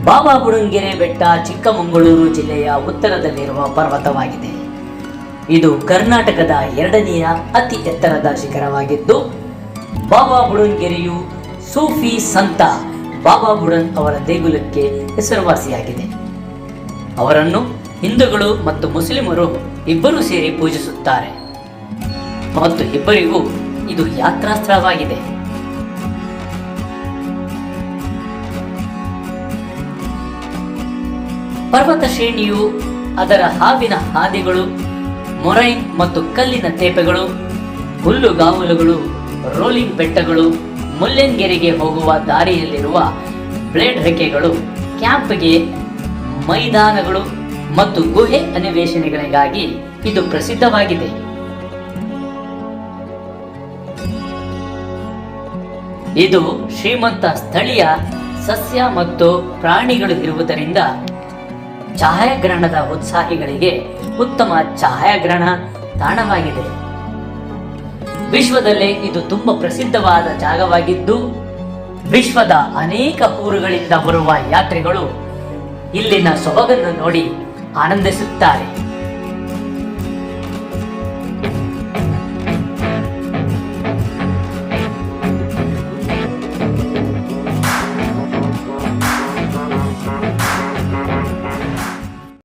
ಬಾಬಾ ಬುಡನ್ಗಿರಿ ಬೆಟ್ಟ ಚಿಕ್ಕಮಗಳೂರು ಜಿಲ್ಲೆಯ ಉತ್ತರದಲ್ಲಿರುವ ಪರ್ವತವಾಗಿದೆ. ಇದು ಕರ್ನಾಟಕದ ಎರಡನೆಯ ಅತಿ ಎತ್ತರದ ಶಿಖರವಾಗಿದ್ದು, ಬಾಬಾ ಬುಡನ್ಗಿರಿಯು ಸೂಫಿ ಸಂತ ಬಾಬಾ ಬುಡನ್ ಅವರ ದೇಗುಲಕ್ಕೆ ಹೆಸರುವಾಸಿಯಾಗಿದೆ. ಅವರನ್ನು ಹಿಂದೂಗಳು ಮತ್ತು ಮುಸ್ಲಿಮರು ಇಬ್ಬರೂ ಸೇರಿ ಪೂಜಿಸುತ್ತಾರೆ ಮತ್ತು ಇಬ್ಬರಿಗೂ ಇದು ಯಾತ್ರಾ ಸ್ಥಳವಾಗಿದೆ. ಪರ್ವತ ಶ್ರೇಣಿಯು ಅದರ ಹಾವಿನ ಹಾದಿಗಳು, ಮೊರೈನ್ ಮತ್ತು ಕಲ್ಲಿನ ತೇಪೆಗಳು, ಹುಲ್ಲುಗಾವಲುಗಳು, ರೋಲಿಂಗ್ ಬೆಟ್ಟಗಳು, ಮುಲ್ಲೆನ್ಗೆರೆಗೆ ಹೋಗುವ ದಾರಿಯಲ್ಲಿರುವ ಬ್ಲೇಡ್ ರೆಕ್ಕೆಗಳು, ಕ್ಯಾಂಪ್ಗೆ ಮೈದಾನಗಳು ಮತ್ತು ಗುಹೆ ಅನ್ವೇಷಣೆಗಳಿಗಾಗಿ ಇದು ಪ್ರಸಿದ್ಧವಾಗಿದೆ. ಇದು ಶ್ರೀಮಂತ ಸ್ಥಳೀಯ ಸಸ್ಯ ಮತ್ತು ಪ್ರಾಣಿಗಳು ಇರುವುದರಿಂದ ಛಾಯಾಗ್ರಹಣದ ಉತ್ಸಾಹಿಗಳಿಗೆ ಉತ್ತಮ ಛಾಯಾಗ್ರಹಣ ತಾಣವಾಗಿದೆ. ವಿಶ್ವದಲ್ಲೇ ಇದು ತುಂಬಾ ಪ್ರಸಿದ್ಧವಾದ ಜಾಗವಾಗಿದ್ದು, ವಿಶ್ವದ ಅನೇಕ ಊರುಗಳಿಂದ ಬರುವ ಯಾತ್ರಿಗಳು ಇಲ್ಲಿನ ಸೊಬಗನ್ನು ನೋಡಿ ಆನಂದಿಸುತ್ತಾರೆ.